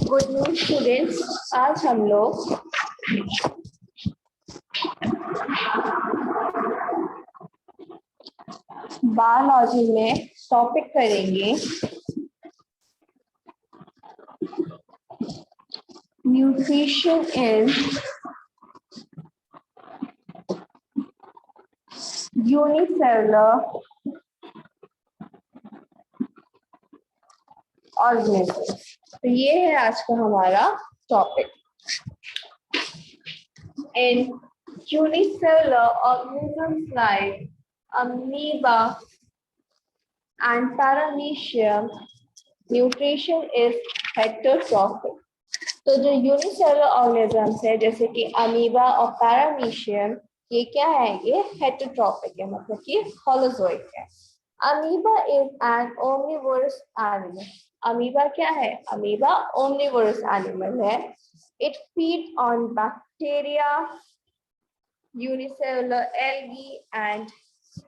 Good news students, आज हम लोग बायोलॉजी में टॉपिक करेंगे न्यूट्रिशन इज यूनिसेलुलर ऑर्गेनिज्म। तो ये है आज का हमारा topic. In unicellular organisms like amoeba and paramecium, nutrition is heterotrophic। तो जो यूनिसेलुलर ऑर्गेनिजम्स है जैसे कि अमीबा और पैरामीशियम, ये क्या है? ये हेटेरोट्रॉपिक है, मतलब कि होलोजोइक है। Amoeba is an omnivorous animal. Amoeba क्या है? अमीबा ओमनिवोरस एनिमल है। It feed on bacteria, unicellular algae and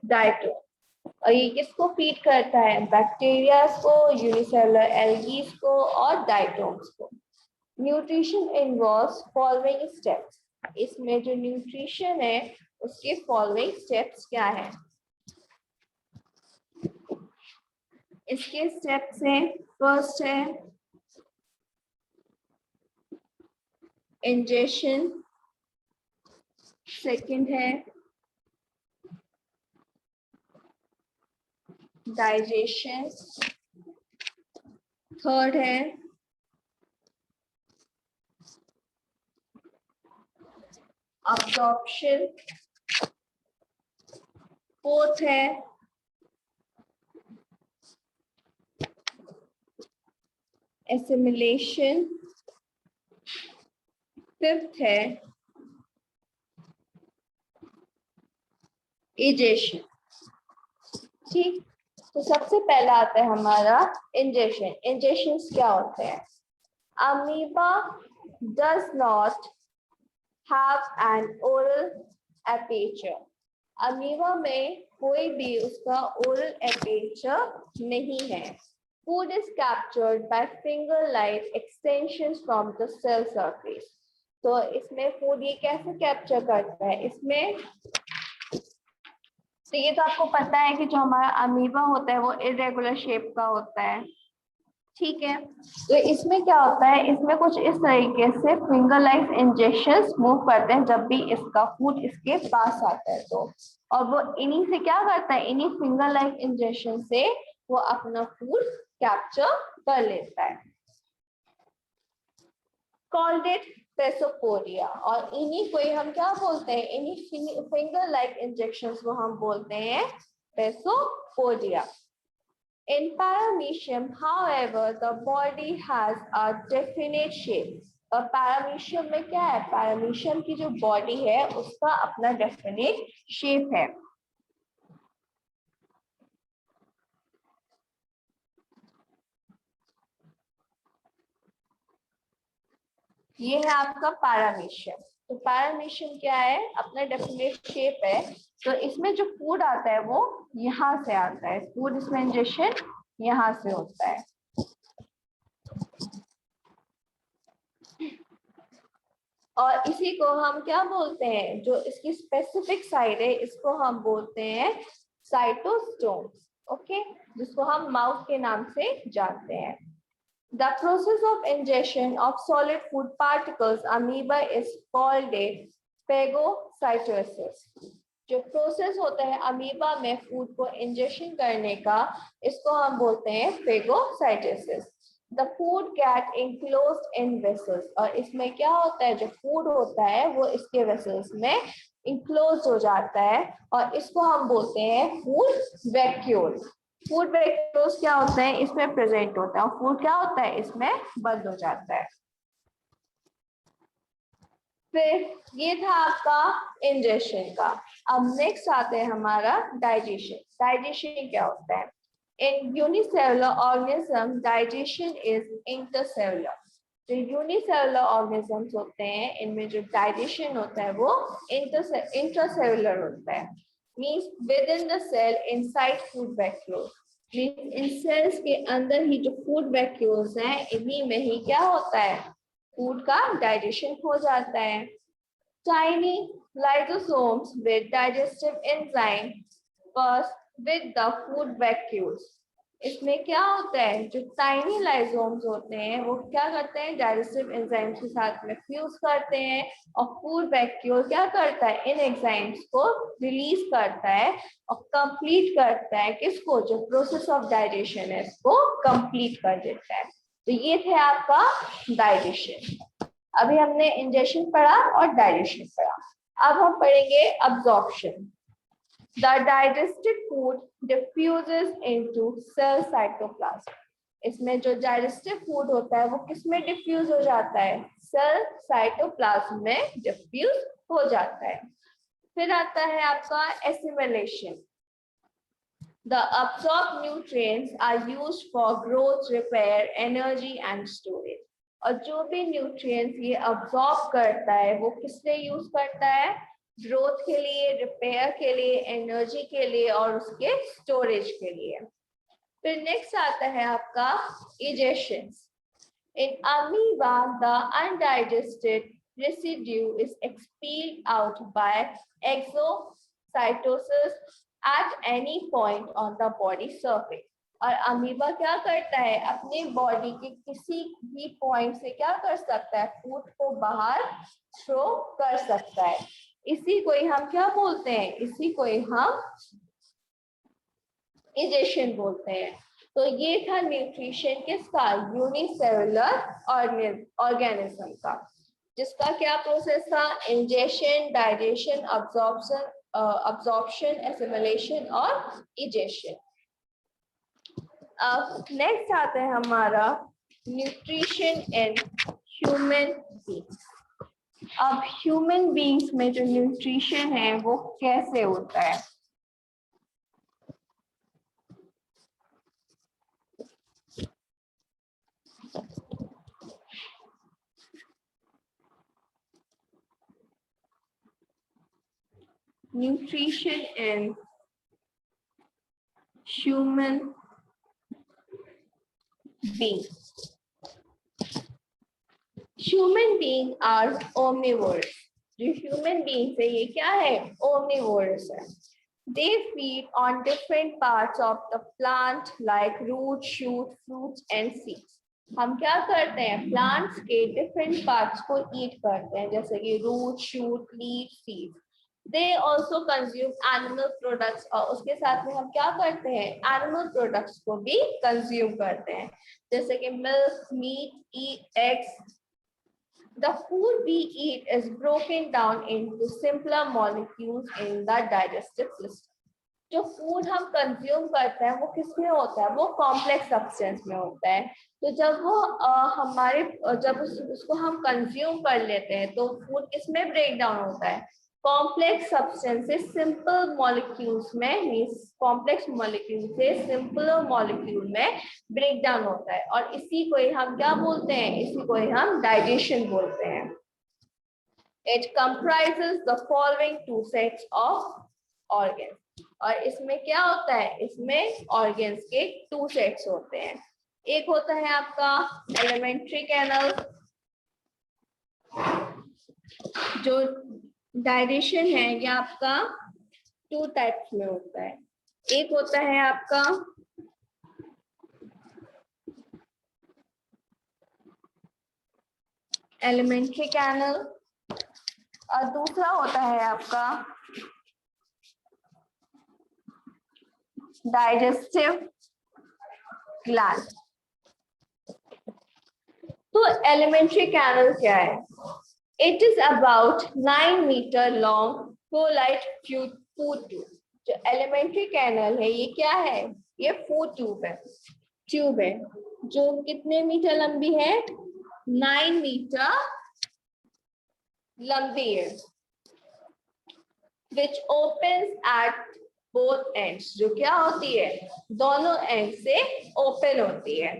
diatom. और ये किसको फीड करता है? बैक्टीरिया को, यूनिसेलुलर एल्गीज को और डाइटोम्स को। Nutrition involves following steps. इसमें जो न्यूट्रिशन है उसके फॉलोइंग स्टेप्स क्या है? इसके स्टेप्स हैं, फर्स्ट है इंजेशन, सेकंड है डाइजेशन, थर्ड है अब्जॉर्प्शन, फोर्थ है एसिमिलेशन, फिफ्थ है इजेशन। ठीक, तो सबसे पहला आता है हमारा इंजेशन। इंजेशन क्या होते हैं? Amoeba does not have an oral aperture. Amoeba में कोई भी उसका ओरल एपेचर नहीं है। Food is captured by finger like extensions from the cell surface. तो इसमें फूड ये कैसे कैप्चर करता है? इसमें तो ये तो आपको पता है कि जो हमारा अमीबा होता है वो इरेगुलर शेप का होता है, ठीक है। तो इसमें क्या होता है? इसमें कुछ इस तरीके से फिंगर लाइक इंजेक्शंस मूव करते हैं जब भी इसका फूड इसके पास आता है तो, और वो इन्हीं से क्या करता है? इन्हीं फिंगर लाइक इंजेक्शन से वो अपना फूड कैप्चर कर लेता है। Called it pseudopodia. और इन्हीं को हम क्या बोलते हैं? इन्हीं फिंगर लाइक इंजेक्शंस को हम बोलते हैं पेसोपोडिया। In paramecium, however, the body has a definite shape. और पैरामीशियम में क्या है? पैरामीशियम की जो बॉडी है उसका अपना डेफिनेट शेप है। ये है आपका पैरामीशियम। तो पैरामीशियम क्या है? अपना डेफिनेट शेप है। तो इसमें जो फूड आता है वो यहाँ से आता है। फूड इसमें इंजेक्शन यहाँ से होता है। और इसी को हम क्या बोलते हैं? जो इसकी स्पेसिफिक साइड है इसको हम बोलते हैं साइटोस्टोम, ओके, जिसको हम माउथ के नाम से जानते हैं। The process of ingestion of solid food particles amoeba is called a phagocytosis। जो प्रोसेस होता है अमीबा में फूड को इंजेक्शन करने का, इसको हम बोलते हैं phagocytosis. The food get enclosed in vessels। और इसमें क्या होता है? जो फूड होता है वो इसके वेसल्स में इंक्लोज हो जाता है और इसको हम बोलते हैं फूड वैक्यूल। फूड वैक्यूल्स क्या होते हैं? इसमें प्रेजेंट होता है और फूड क्या होता है? इसमें बंद हो जाता है। फिर ये था आपका इंजेक्शन का। अब नेक्स्ट आते हैं हमारा डाइजेशन। डाइजेशन क्या होता है? इन unicellular organism digestion is intercellular. जो यूनिसेलुलर ऑर्गेनिजम्स होते हैं इनमें जो डाइजेशन होता है वो इंट्रासेलुलर होता है। Means within the cell inside food vacuole. इन सेल्स के अंदर ही जो फूड वैक्यूल्स हैं, इन्हीं में ही क्या होता है, फूड का डाइजेशन हो जाता है। Tiny lysosomes with digestive enzyme pass with the food vacuoles. इसमें क्या होता है, जो टाइनी लाइसोम्स होते हैं वो क्या करते हैं, डाइजेस्टिव एंजाइम्स के साथ में फ्यूज करते हैं और फूड वैक्यूल क्या करता है, इन एंजाइम्स को रिलीज करता है और कंप्लीट करता है किसको, जो प्रोसेस ऑफ डाइजेशन है इसको कंप्लीट कर देता है। तो ये थे आपका डाइजेशन। अभी हमने इंजेक्शन पढ़ा और डाइजेशन पढ़ा। अब हम पढ़ेंगे absorption. The digested food diffuses into cell cytoplasm. इसमें जो डाइजेस्टिव फूड होता है वो किसमें डिफ्यूज हो जाता है, सेल साइटोप्लाज्म में डिफ्यूज हो जाता है। फिर आता है आपका assimilation. The absorbed nutrients are used for growth, repair, energy and storage. और जो भी न्यूट्रिएंट्स ये अब्सॉर्ब करता है वो किस लिए यूज करता है, ग्रोथ के लिए, रिपेयर के लिए, एनर्जी के लिए और उसके स्टोरेज के लिए। फिर नेक्स्ट आता है आपका इजेशंस। In amoeba, the undigested residue is expelled out by exocytosis at any point on the body surface. और अमीबा क्या करता है, अपने बॉडी के किसी भी पॉइंट से क्या कर सकता है, फूड को बाहर थ्रो कर सकता है। इसी को ही हम क्या बोलते हैं, इसी को ही हम इजेशन बोलते हैं। तो ये था न्यूट्रिशन किसका, यूनिसेलुलर ऑर्गेनिज्म का, जिसका क्या प्रोसेस था, इंजेशन, डाइजेशन, अब्जॉर्प्शन, एसिमिलेशन और इजेशन। अब नेक्स्ट आता है हमारा न्यूट्रिशन इन ह्यूमन बीइंग्स। अब ह्यूमन बीइंग्स में जो न्यूट्रिशन है वो कैसे होता है। Nutrition in human beings. Human beings are omnivores. जो human beings है ये क्या है, omnivores है। They feed on different parts of the plant like root, shoot, fruits and seeds. हम क्या करते हैं, plants के different parts को eat करते हैं, जैसे कि root, shoot, leaf, seeds. They also consume animal products और उसके साथ में हम क्या करते हैं, animal products को भी consume करते हैं, जैसे कि milk, meat, eggs. The food we eat is broken down into simpler molecules in the digestive system. जो फूड हम कंज्यूम करते हैं वो किसमें होता है, वो कॉम्प्लेक्स सब्सटेंस में होता है। तो जब वो जब उसको हम कंज्यूम कर लेते हैं तो फूड किसमें ब्रेक डाउन होता है, कॉम्प्लेक्स सब्सटेंस से सिंपल मॉलिक्यूल्स में, कॉम्प्लेक्स मॉलिक्यूल से सिंपल मॉलिक्यूल में ब्रेक डाउन होता है। और इसी को ही हम क्या बोलते हैं, इसी को ही हम डाइजेशन बोलते हैं। It comprises the following two sets of organs. और इसमें क्या होता है, इसमें ऑर्गन्स के टू सेट्स होते हैं। एक होता है आपका एलिमेंट्री कैनल, जो डाइजेशन है ये आपका टू टाइप्स में होता है। एक होता है आपका एलिमेंट्री कैनल और दूसरा होता है आपका डाइजेस्टिव ग्लैंड। तो एलिमेंट्री कैनल क्या है, it is about 9 metre long coiled food tube. जो एलिमेंट्री कैनल है ये क्या है, ये फूड ट्यूब है जो कितने मीटर लंबी है, 9 मीटर लंबी है, which opens at both ends, जो क्या होती है, दोनों एंड से ओपन होती है।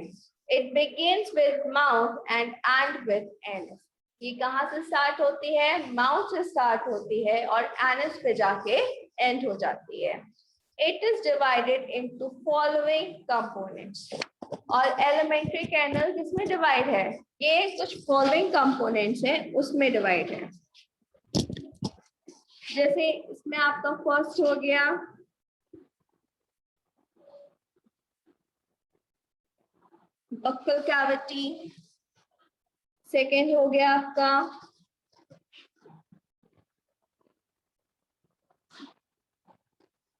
It begins with mouth and end with anus. ये कहाँ से स्टार्ट होती है, माउथ से स्टार्ट होती है और एनस पे जाके एंड हो जाती है। It is divided into following components. और elementary canal किसमें divide है? ये कुछ following components हैं, उसमें divide है. जैसे इसमें आपका first हो गया buccal cavity, second हो गया आपका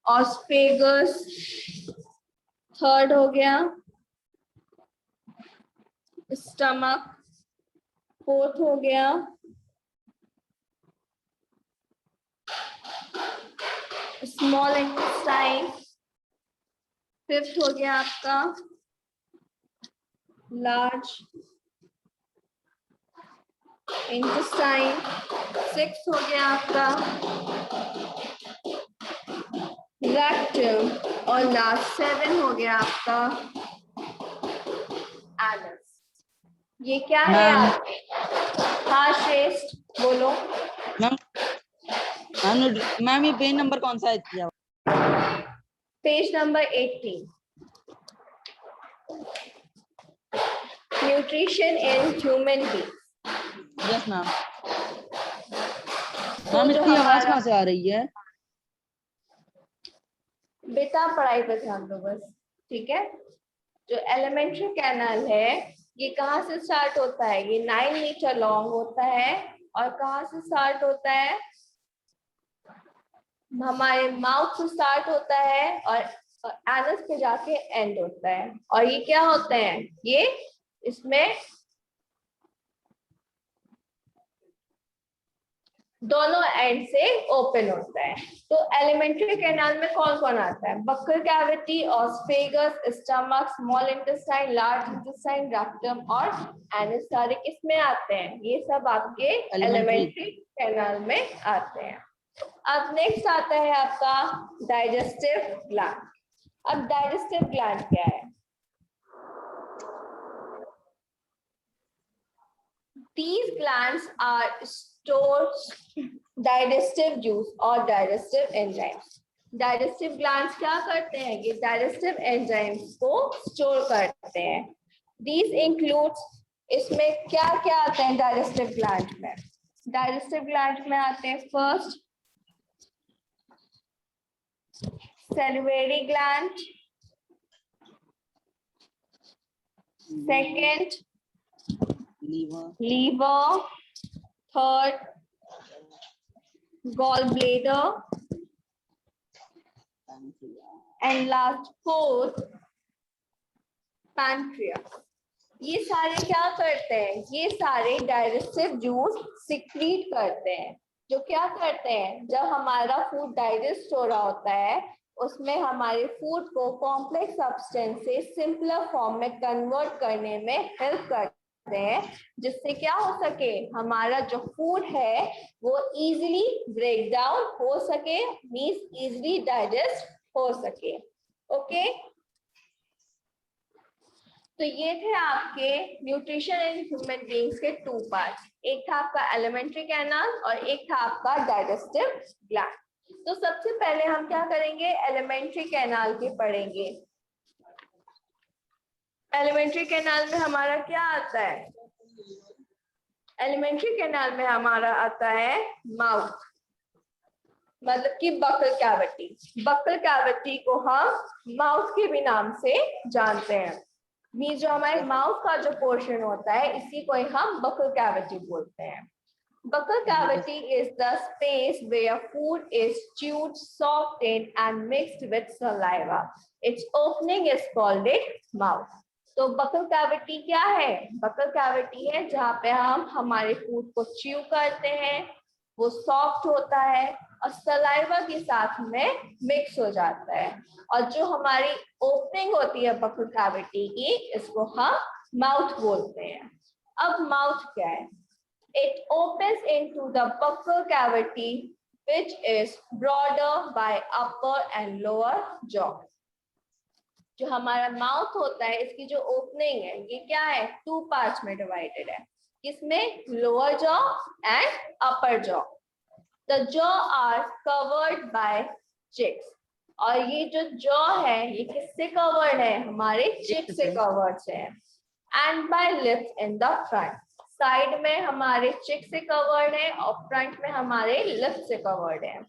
ऑस्फेगस, थर्ड हो गया स्टमक, फोर्थ हो गया स्मॉल इंटेस्टाइन, फिफ्थ हो गया आपका लार्ज इंटेस्टाइन, सिक्स्थ हो गया आपका रेक्टम और लास्ट 7 हो गया आपका एनस. ये क्या है आप? हाँ श्रेष्ठ बोलो. मैम ये पेज नंबर कौन सा है? Page number 18. Nutrition in human being. Yes ma'am. Ma'am इसकी आवाज कहाँ से आ रही है? बेटा पढ़ाई पर ध्यान दो बस, ठीक है. जो एलिमेंट्री कैनाल है ये कहाँ से स्टार्ट होता है? ये 9 मीटर लॉन्ग होता है और कहाँ से स्टार्ट होता है? हमारे माउथ से स्टार्ट होता है और एनस पे जाके एंड होता है. और ये क्या होते हैं? ये इसमें दोनों एंड से ओपन होता है. तो एलिमेंट्री कैनाल में कौन कौन आता है? Buccal cavity, oesophagus, stomach, small intestine, large intestine, rectum और एनस सारे किसमें आते हैं? ये सब आपके एलिमेंट्री कैनाल में आते हैं. अब नेक्स्ट आता है आपका डाइजेस्टिव ग्लैंड. अब डाइजेस्टिव ग्लैंड क्या है? These glands are store digestive juice or digestive enzymes. Digestive glands क्या करते हैं? ये digestive enzymes को store करते हैं. These includes, इसमें क्या क्या आते हैं digestive gland में? Digestive gland में आते हैं first salivary gland, second liver, third gallbladder, and last fourth pancreas. ये सारे क्या करते हैं? ये सारे डाइजेस्टिव जूस सिक्रीट करते हैं. जो क्या करते हैं? जब हमारा फूड डाइजेस्ट हो रहा होता है उसमें हमारे फूड को कॉम्प्लेक्स सब्सटेंस से सिंपलर फॉर्म में कन्वर्ट करने में हेल्प करते हैं, जिससे क्या हो सके? हमारा जो फूड है वो इजीली ब्रेक डाउन हो सके, मींस इजीली डाइजेस्ट हो सके. ओके तो ये थे आपके न्यूट्रिशन इन ह्यूमन बीइंग्स के 2 पार्ट्स. एक था आपका एलिमेंट्री कैनाल और एक था आपका डाइजेस्टिव ग्लैंड. तो सबसे पहले हम क्या करेंगे? एलिमेंट्री कैनाल के पढ़ेंगे. एलिमेंट्री कैनाल में हमारा क्या आता है? एलिमेंट्री कैनाल में हमारा आता है माउथ, मतलब कि बक्कल कैविटी. बक्कल कैविटी को हम माउथ के भी नाम से जानते हैं. मीन्स जो हमारे माउथ का जो पोर्शन होता है इसी को हम बक्कल कैविटी बोलते हैं. Buccal cavity is the space where food is chewed, softened, and mixed with saliva. Its opening is called it mouth. तो buccal cavity क्या है? Buccal cavity है जहाँ पे हम हमारे फूड को च्यू करते हैं, वो सॉफ्ट होता है और सलाइवा के साथ में मिक्स हो जाता है. और जो हमारी ओपनिंग होती है buccal cavity की, इसको हम माउथ बोलते हैं. अब माउथ क्या है? It opens into the buccal cavity, which is broader by upper and lower jaw. जो हमारा माउथ होता है इसकी जो ओपनिंग है ये क्या है? 2 पार्ट्स में डिवाइडेड है. किसमें? Lower jaw and upper jaw. The jaw are covered by cheeks. और ये जो जॉ है ये किससे कवर्ड है, हमारे चिक से कवर्ड है। And by lips in the front, side में हमारे चिक से कवर्ड है और फ्रंट में हमारे लिप्स से कवर्ड है।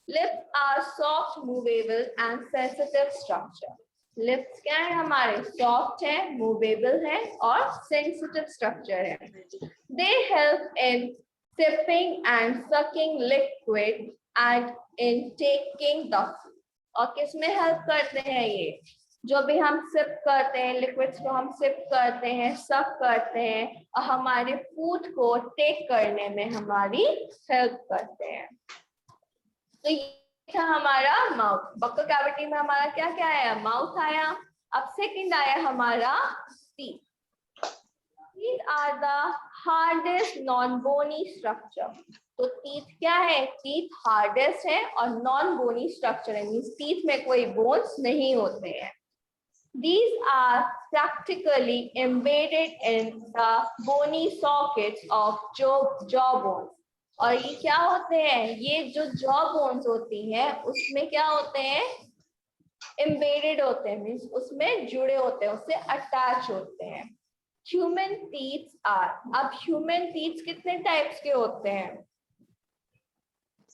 Lips are soft, movable and sensitive structure. Lips क्या है हमारे, सॉफ्ट है, मूवेबल है और सेंसिटिव स्ट्रक्चर है। They help in sipping and sucking liquid and in taking the food। और किसमें हेल्प करते हैं ये, जो भी हम सिप करते हैं, लिक्विड्स को हम सिप करते हैं, सक करते हैं और हमारे फूड को टेक करने में हमारी हेल्प करते हैं। तो ये था हमारा माउथ। बक्कल कैविटी में हमारा क्या क्या आया, माउथ आया। अब सेकंड आया हमारा teeth. Teeth are the hardest non-bony structure। तो टीथ क्या है, टीथ हार्डेस्ट है और नॉन बोनी स्ट्रक्चर है, मींस टीथ में कोई बोन्स नहीं होते हैं। These are practically embedded in the bony sockets of jaw bones। और ये क्या होते हैं, ये जो जॉ बोन्स होती हैं उसमें क्या होते हैं, एम्बेडेड होते हैं, मींस उसमें जुड़े होते हैं, उससे अटैच होते हैं। ह्यूमन टीथ आर, अब ह्यूमन टीथ कितने टाइप्स के होते हैं,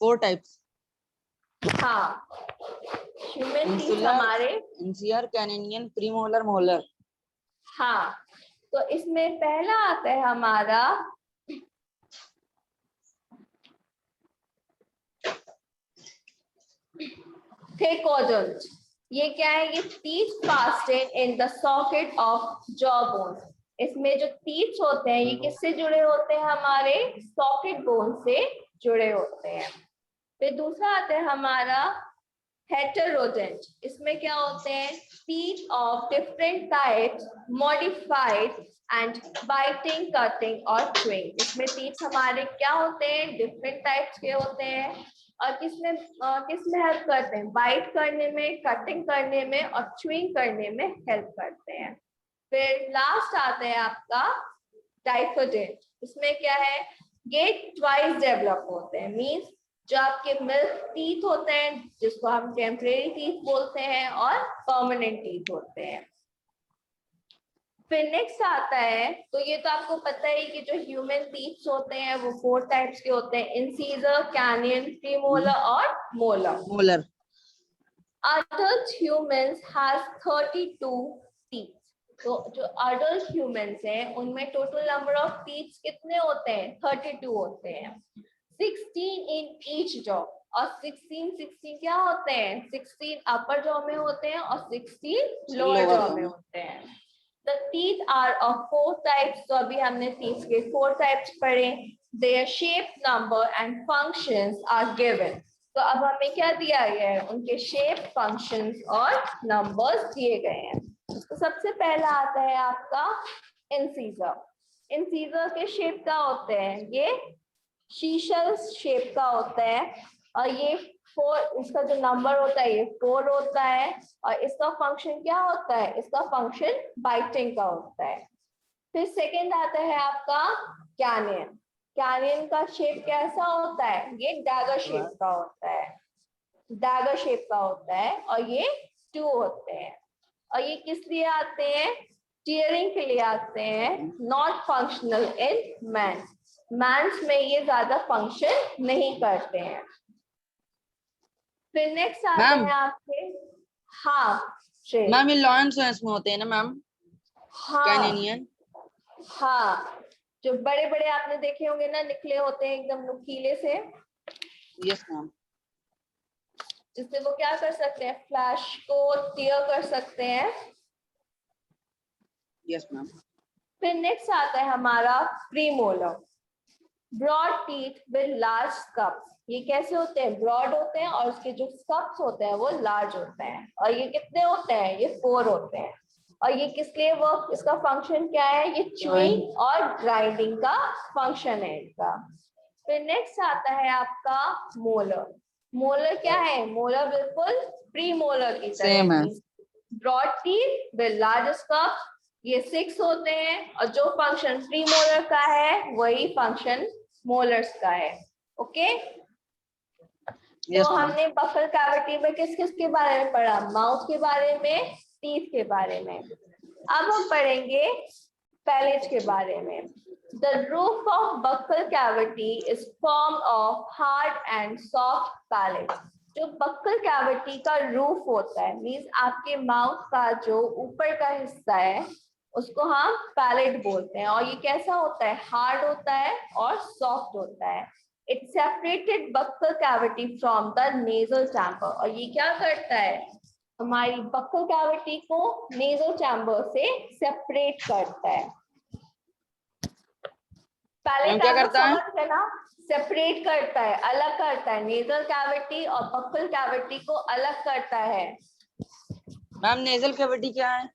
4 टाइप्स। हाँ, ह्यूमन टीथ हमारे इंसियर, कैनिनियन, प्रीमोलर, मोलर। हाँ, तो इसमें पहला आता है हमारा थिकोडोंट। ये क्या है, ये teeth fastened in the socket of jaw bone. इसमें जो टीथ होते हैं ये किससे जुड़े होते हैं, हमारे सॉकेट बोन से जुड़े होते हैं। फिर दूसरा आता है हमारा हेटेरोडेंट। इसमें क्या होते हैं, teeth of different types, modified and biting, cutting और च्यूइंग। इसमें टीथ हमारे क्या होते हैं, डिफरेंट टाइप्स के होते हैं और किसमें हेल्प करते हैं, बाइट करने में, कटिंग करने में और च्यूइंग करने में हेल्प करते हैं। फिर लास्ट आता है आपका डाइकोडेंट। इसमें क्या है, ये ट्वाइस डेवलप होते हैं, मींस जो आपके मिल्क टीथ होते हैं जिसको हम टेम्परेरी टीथ बोलते हैं और परमानेंट टीथ होते हैं। फिर नेक्स्ट आता है, तो ये तो आपको पता है कि जो ह्यूमन टीथ होते हैं वो 4 टाइप्स के होते हैं, इंसीजर, कैनियन, प्रीमोलर और molar. Molar. Adult humans has 32 teeth। तो जो अडल्ट ह्यूमंस हैं उनमें टोटल नंबर ऑफ टीथ कितने होते हैं, 32 होते हैं। 16 इन ईच जॉ, और 16 क्या होते हैं, 16 अपर जॉ में होते हैं और 16 लोअर जॉ में होते हैं। The teeth are of 4 types। तो अभी हमने teeth के 4 types पढ़े। Their shape, number and functions are given। तो अब हमें क्या दिया गया है, उनके शेप, फंक्शंस और नंबर्स दिए गए हैं। तो सबसे पहला आता है आपका इंसीजर। इंसीजर के शेप का होते हैं, ये शीशल शेप का होता है और ये 4, इसका जो नंबर होता है ये 4 होता है और इसका फंक्शन क्या होता है, इसका फंक्शन बाइटिंग का होता है। फिर सेकंड आता है आपका कैनियन। कैनियन का शेप कैसा होता है, ये डैगर शेप का होता है, डैगर शेप का होता है और ये 2 होते हैं। और ये किस लिए आते हैं, टीयरिंग के लिए आते हैं, not functional in man. Mans में ये ज्यादा फंक्शन नहीं करते हैं। फिर नेक्स्ट आते हैं आपके, हाँ मैम ये लॉयंस में होते हैं ना मैम, हाँ कैनिनियन। हाँ, जो बड़े बड़े आपने देखे होंगे ना, निकले होते हैं एकदम नुकीले से। Yes ma'am. जिससे वो क्या कर सकते हैं, फ्लैश को टीयर कर सकते हैं। Yes ma'am. फिर नेक्स्ट आता है हमारा premolar. Broad teeth with large cusps. ये कैसे होते हैं, ब्रॉड होते हैं और उसके जो स्कप्स होते हैं वो लार्ज होते हैं। और ये कितने होते हैं, ये 4 होते हैं। और ये किस लिए वर्क, इसका फंक्शन क्या है, ये च्यूइंग और ग्राइंडिंग का फंक्शन है इनका। फिर नेक्स्ट आता है आपका मोलर। मोलर क्या है, मोलर बिल्कुल प्री मोलर की सेम है। तरह, broad teeth with large cusps, ये 6 होते हैं और जो फंक्शन प्री मोलर का है वही फंक्शन मोलर्स का है। ओके, तो Yes, ma'am. हमने बफल कैविटी में किस किस के बारे में पढ़ा? माउथ के बारे में, टीथ के बारे में। अब हम पढ़ेंगे पैलेट के बारे में। The roof of buccal cavity is formed of hard and soft palate. जो बक्कल कैविटी का रूफ होता है, मीन्स आपके माउथ का जो ऊपर का हिस्सा है उसको हम पैलेट बोलते हैं। और ये कैसा होता है? हार्ड होता है और सॉफ्ट होता है। It separated buccal cavity from the nasal chamber. और ये क्या करता है? हमारी बक्कल कैविटी को नेजल चैम्बर से सेपरेट करता है। मैम क्या करता है? समझ है ना? सेपरेट करता है, अलग करता है। नेजल कैविटी और बक्कल कैविटी को अलग करता है। मैम नेजल कैविटी क्या है?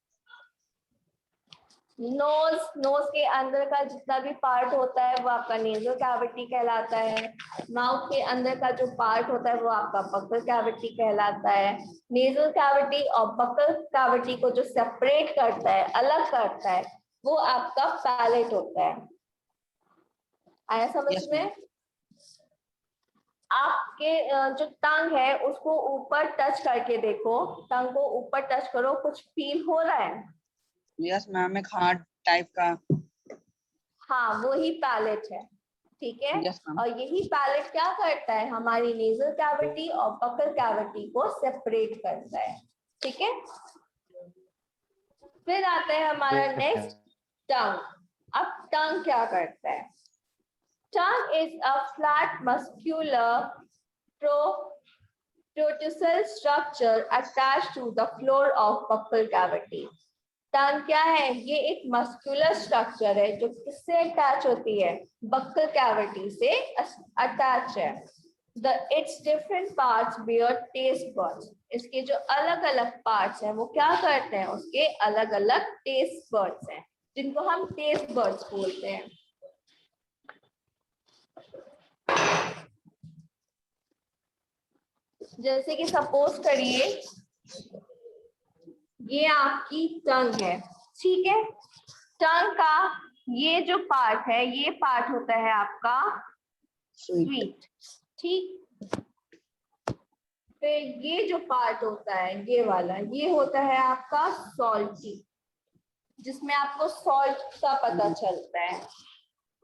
नोज के अंदर का जितना भी पार्ट होता है वो आपका नेजल कैविटी कहलाता है। माउथ के अंदर का जो पार्ट होता है वो आपका बक्कल कैविटी कहलाता है। नेजल कैविटी और बक्कल कैविटी को जो सेपरेट करता है, अलग करता है, वो आपका पैलेट होता है। आया समझ Yes, में? ma'am. आपके जो टंग है उसको ऊपर टच करके देखो, टंग को ऊपर टच करो, कुछ फील हो रहा है? Yes, मैम एक हार्ड टाइप का। हाँ, वो ही पैलेट है, ठीक है। Yes, ma'am. और यही पैलेट क्या करता है? हमारी नेजल कैविटी और बक्कल कैविटी को सेपरेट करता है, ठीक है। फिर आता है हमारा नेक्स्ट टंग। अब टंग क्या करता है? Tongue is a flat muscular protusal structure attached to the floor of buccal cavity. टंग क्या है? ये एक मस्कुलर स्ट्रक्चर है जो किससे अटैच होती है? बक्कल कैविटी से अटैच है। Its different parts bear taste buds. इसके जो अलग अलग पार्ट्स हैं वो क्या करते हैं? उसके अलग अलग टेस्ट बर्ड्स हैं जिनको हम टेस्ट बर्ड्स बोलते हैं। जैसे कि सपोज करिए ये आपकी टंग है, ठीक है। टंग का ये जो पार्ट है, ये पार्ट होता है आपका स्वीट, ठीक। फिर ये जो पार्ट होता है, ये वाला, ये होता है आपका सॉल्टी, जिसमें आपको सॉल्ट का पता चलता है।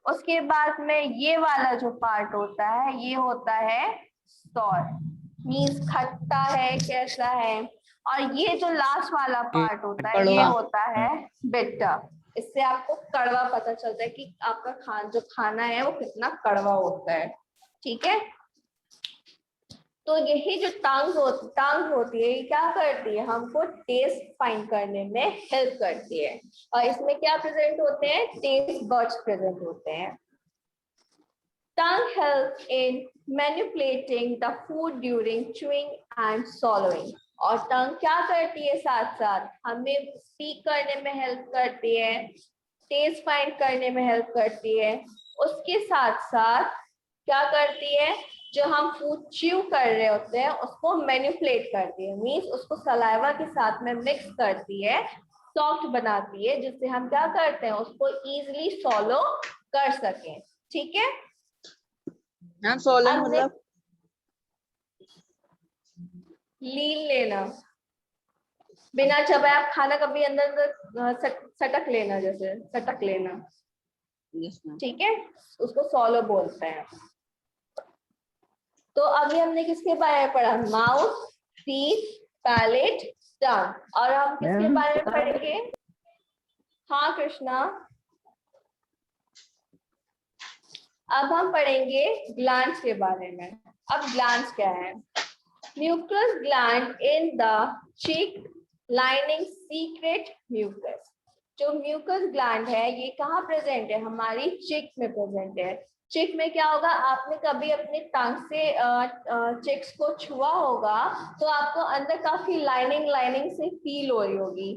उसके बाद में ये वाला जो पार्ट होता है, ये होता है सॉर, मीन्स खट्टा है, कैसा है। और ये जो लास्ट वाला पार्ट होता है, ये होता है बिटर। इससे आपको कड़वा पता चलता है कि आपका जो खाना है वो कितना कड़वा होता है, ठीक है। तो यही जो टंग होती है, ये क्या करती है? हमको टेस्ट फाइंड करने में हेल्प करती है। और इसमें क्या प्रेजेंट होते हैं? टेस्ट बड्स प्रेजेंट होते हैं। Tongue helps in manipulating the food during chewing and swallowing. और टंग क्या करती है? साथ साथ हमें स्पीक करने में हेल्प करती है, टेस्ट फाइंड करने में हेल्प करती है। उसके साथ साथ क्या करती है? जो हम फूड च्यू कर रहे होते हैं उसको मैनिपुलेट करती है, मीन्स उसको सलाइवा के साथ में मिक्स करती है, सॉफ्ट बनाती है, जिससे हम क्या करते हैं? उसको इजीली सॉलो कर सकें, ठीक है। मैम सोलन मतलब लीन लेना, बिना चबाए आप खाना कभी अंदर सटक लेना, जैसे सटक लेना, Yes, ma'am. ठीक है, उसको सॉलो बोलते हैं। तो अभी हमने किसके बारे में पढ़ा? माउथ, टीथ, पैलेट, टंग। और हम किसके बारे में पढ़ेंगे? हाँ कृष्णा, अब हम पढ़ेंगे ग्लैंड्स के बारे में। अब ग्लैंड्स क्या है? Mucus gland in the cheek lining secrete mucus. जो म्यूकस ग्लैंड है ये कहाँ प्रेजेंट है? हमारी चिक में प्रेजेंट है। चिक में क्या होगा? आपने कभी अपने टंग से चिक्स को छुआ होगा तो आपको अंदर काफी लाइनिंग से फील हो रही होगी।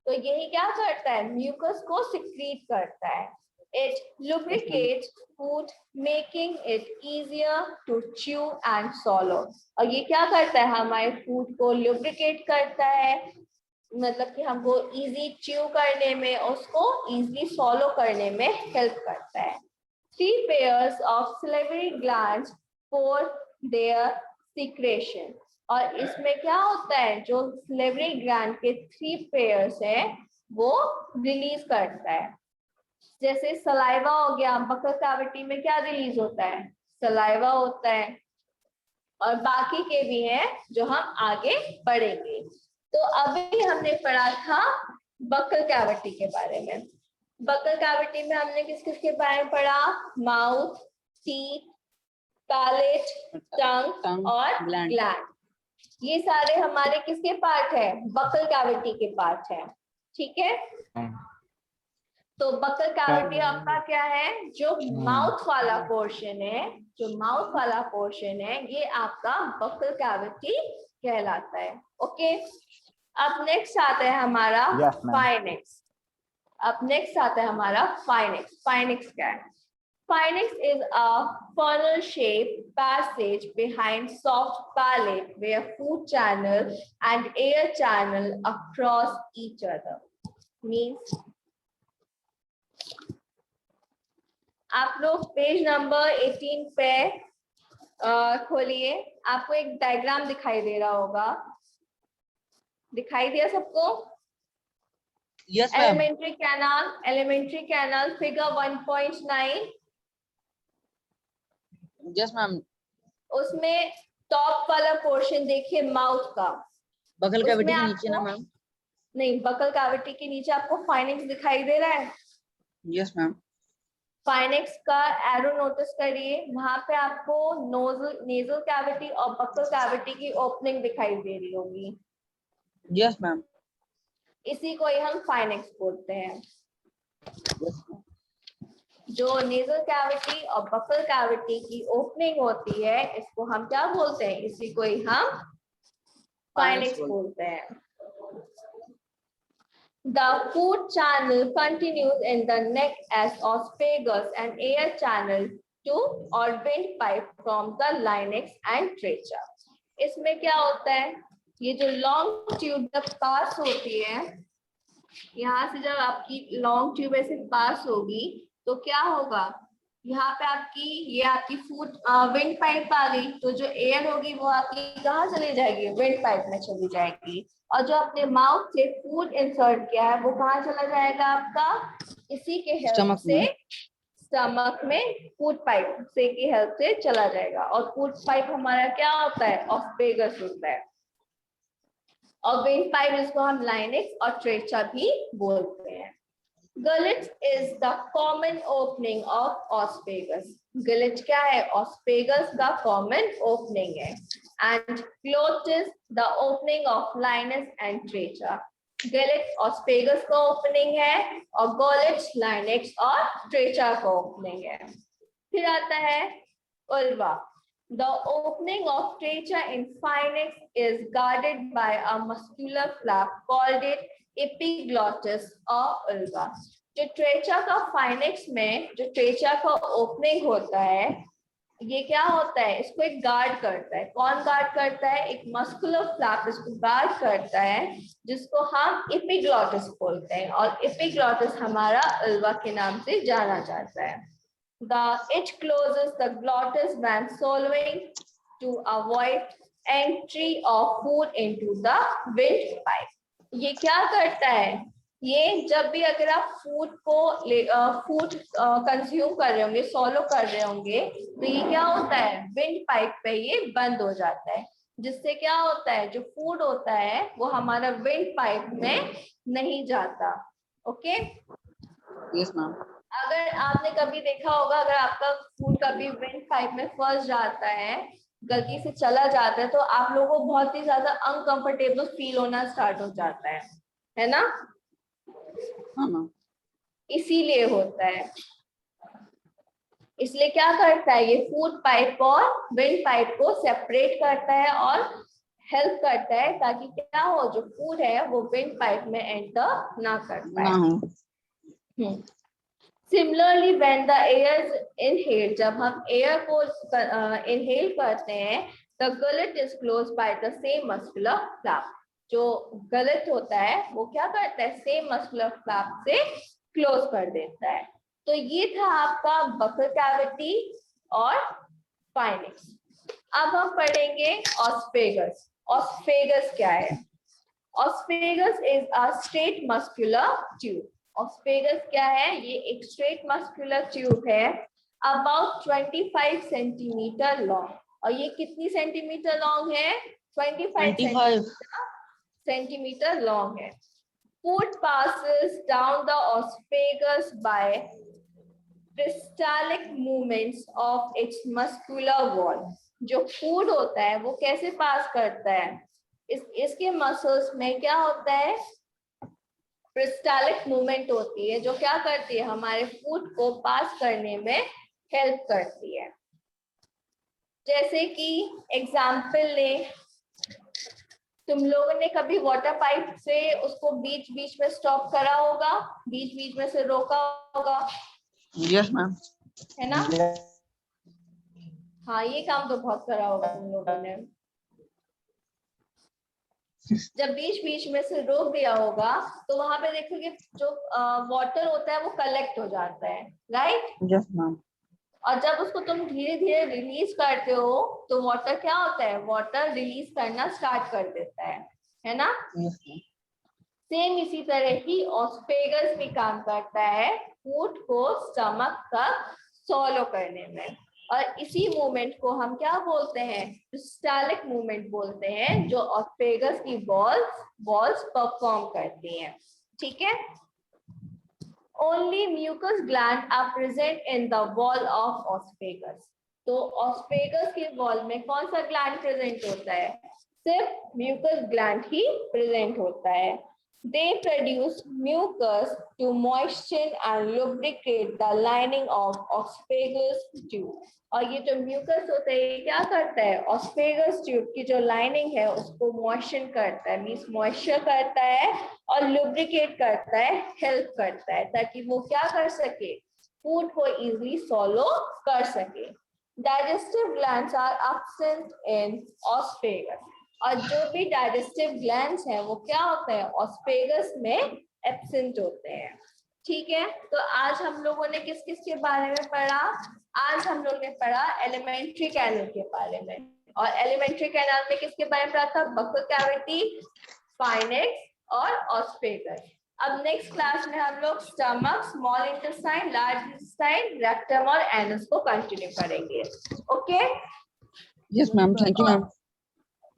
तो यही क्या करता है? म्यूकस को सिक्रीट करता है। It lubricates food, making it easier to chew and swallow. और ये क्या करता है? हमारे फूड को lubricate करता है, मतलब कि हमको easy chew करने में, उसको easily swallow करने में help करता है। 3 pairs of salivary glands pour there secretion. और इसमें क्या होता है, जो सिलेवरी ग्लैंड के 3 पेयर्स है वो रिलीज करता है। जैसे सलाइवा हो गया, बकल कैविटी में क्या रिलीज होता है, सलाइवा होता है। और बाकी के भी हैं जो हम आगे पढ़ेंगे। तो अभी हमने पढ़ा था बकल कैविटी के बारे में। बकल कैविटी में हमने किस किस के बारे में पढ़ा, माउथ, टीथ, पैलेट, टंग और ग्लैंड। ये सारे हमारे किसके पार्ट है, बकल कैविटी के पार्ट है। ठीक है, तो बकल कैविटी आपका क्या है, जो माउथ वाला पोर्शन है, जो माउथ वाला पोर्शन है ये आपका बकल कैविटी कहलाता है। ओके, अब नेक्स्ट आता है हमारा फाइनेक्स। अब नेक्स्ट आता है हमारा फाइनेक्स। फाइनेक्स क्या है, फाइनेक्स is a funnel shaped passage behind soft palate where food channel and air channel across each other. Means आप लोग पेज नंबर 18 पे खोलिए, आपको एक डायग्राम दिखाई दे रहा होगा, दिखाई दिया सबको? Yes ma'am. Alimentary canal figure 1.9। Yes ma'am. उसमें टॉप वाला पोर्शन देखिए माउथ का, बकल कैविटी के उसमें नीचे ना मैम? नहीं, बकल कैविटी के नीचे आपको फाइनेक्स दिखाई दे रहा है। Yes ma'am. फाइनेक्स का एरो नोटिस करिए, वहां पे आपको नेजल कैविटी और बकल कैविटी की ओपनिंग दिखाई दे रही होगी। Yes ma'am. इसी को ही हम फाइनेक्स बोलते हैं। Yes ma'am. जो नेजल कैविटी और बकल कैविटी की ओपनिंग होती है इसको हम क्या बोलते हैं, इसी को ही हम फाइनेक्स बोलते हैं। The food channel continues in the neck as esophagus and air channel to or windpipe from the larynx and trachea. इसमें क्या होता है, ये जो लॉन्ग ट्यूब जब पास होती है, यहाँ से जब आपकी लॉन्ग ट्यूब ऐसे पास होगी तो क्या होगा, यहाँ पे आपकी ये आपकी फूड विंड पाइप आ गई, तो जो एयर होगी वो आपकी कहाँ चली जाएगी, विंड पाइप में चली जाएगी। और जो अपने माउथ से फूड इंसर्ट किया है वो कहाँ चला जाएगा आपका, इसी के हेल्प से स्टमक में फूड पाइप से की हेल्प से चला जाएगा। और फूड पाइप हमारा क्या होता है, ऑस्फेगस होता है। और विंड पाइप जिसको हम लाइनेक्स और ट्रेचा भी बोलते हैं। Gullet is the common opening of esophagus. Gullet क्या है, esophagus का common opening है। And glottis the opening of larynx and trachea. Gullet esophagus का opening है और glottis larynx और trachea का opening है। फिर आता है ulva. The opening of trachea in pharynx is guarded by a muscular flap called it epiglottis और ulva। जो ट्रेचा का फाइनेक्स में जो ट्रेचा का ओपनिंग होता है, ये क्या होता है, इसको एक गार्ड करता है। कौन गार्ड करता है, एक मस्कुलर फ्लैप इसको गार्ड करता है, जिसको हम एपिग्लॉटिस बोलते हैं। और एपिग्लॉटिस हमारा अल्वा के नाम से जाना जाता है। It closes the glottis when swallowing to avoid entry of food into the windpipe. ये क्या करता है, ये जब भी अगर आप फूड कंज्यूम कर रहे होंगे, सॉलो कर रहे होंगे, तो ये क्या होता है, विंड पाइप पे ये बंद हो जाता है, जिससे क्या होता है, जो फूड होता है वो हमारा विंड पाइप में नहीं जाता। Okay, yes ma'am. अगर आपने कभी देखा होगा, अगर आपका फूड कभी विंड पाइप में फंस जाता है, गलती से चला जाता है, तो आप लोगों को बहुत ही ज्यादा अनकंफर्टेबल फील होना स्टार्ट हो जाता है ना? हाँ, इसीलिए होता है। इसलिए क्या करता है, ये फूड पाइप और विंड पाइप को सेपरेट करता है और हेल्प करता है, ताकि क्या हो, जो फूड है वो विंड पाइप में एंटर ना कर पाए। Similarly, when the air is inhaled, जब हम एयर को इनहेल करते हैं, the gullet is closed by the same muscular flap. जो गलत होता है वो क्या करता है, सेम मस्कुलर फ्लैप से क्लोज कर देता है। तो ये था आपका बकल कैविटी और फाइनेक्स। अब हम पढ़ेंगे ऑस्फेगस। ऑस्फेगस क्या है? Oesophagus is a straight muscular tube. Oesophagus क्या है? ये एक स्ट्रेट मस्कुलर ट्यूब है अबाउट 25 सेंटीमीटर लॉन्ग। और ये कितनी सेंटीमीटर लॉन्ग है? 25 सेंटीमीटर लॉन्ग है। Food passes down the osophagus by peristaltic movements of its muscular wall. जो फूड होता है वो कैसे पास करता है? इसके मसल्स में क्या होता है? पेरिस्टालिक मूवमेंट होती है जो क्या करती है? हमारे फूड को पास करने में हेल्प करती है। जैसे कि एग्जाम्पल ले, तुम लोगों ने कभी वाटर पाइप से उसको बीच बीच में स्टॉप करा होगा, बीच बीच में से रोका होगा, यस मैम। है ना? हाँ, ये काम तो बहुत करा होगा तुम लोगों ने। जब बीच बीच में से रोक दिया होगा तो वहां पे देखोगे जो वाटर होता है वो कलेक्ट हो जाता है, राइट? Yes ma'am. और जब उसको तुम धीरे धीरे रिलीज करते हो तो वाटर क्या होता है? वाटर रिलीज करना स्टार्ट कर देता है ना? Yes ma'am. सेम इसी तरह ही ऑस्फेगस भी काम करता है फूड को स्टमक तक सॉलो करने में। और इसी मूवमेंट को हम क्या बोलते हैं? पेरिस्टालिक मूवमेंट बोलते हैं, जो ऑस्फेगस की वॉल्स परफॉर्म करती हैं। ठीक है? Only mucus gland are present in the wall of osophagus. तो ऑस्फेगस के वॉल में कौन सा ग्लैंड प्रेजेंट होता है? सिर्फ म्यूकस ग्लैंड ही प्रेजेंट होता है। They produce mucus to moisten and lubricate the lining of osophagus tube. और ये जो म्यूकस होता है ये क्या करता है? ऑस्फेगस ट्यूब की जो लाइनिंग है उसको मॉइस्चर करता है, मींस मॉइस्चर करता है और लुब्रिकेट करता है, हेल्प करता है ताकि वो क्या कर सके? फूड को इजीली सॉलो कर सके। Digestive glands are absent in oesophagus. और जो भी डाइजेस्टिव ग्लैंड्स हैं वो क्या होते हैं? ऑस्फेगस में एब्सेंट होते हैं। ठीक है? तो आज हम लोगों ने किस किस के बारे में पढ़ा? आज हम लोग ने पढ़ा एलिमेंट्री कैनल के बारे में। और एलिमेंट्री कैनल में किसके बारे में पढ़ा था? बक्कल कैविटी, स्पाइनेक्स और ऑस्फेगस। अब नेक्स्ट क्लास में हम लोग stomach, small intestine, large intestine, rectum और एनस को कंटिन्यू करेंगे। Okay? Yes ma'am. Thank you ma'am.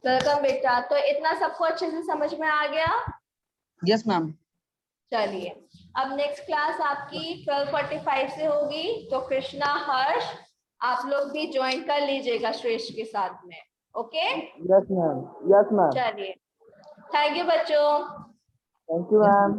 Welcome बेटा। तो इतना सबको अच्छे से समझ में आ गया? Yes ma'am. चलिए, अब नेक्स्ट क्लास आपकी 12:45 से होगी, तो कृष्णा, हर्ष, आप लोग भी ज्वाइन कर लीजिएगा श्रेष्ठ के साथ में। Okay? Yes ma'am. Yes ma'am. चलिए, थैंक यू बच्चों। Thank you ma'am.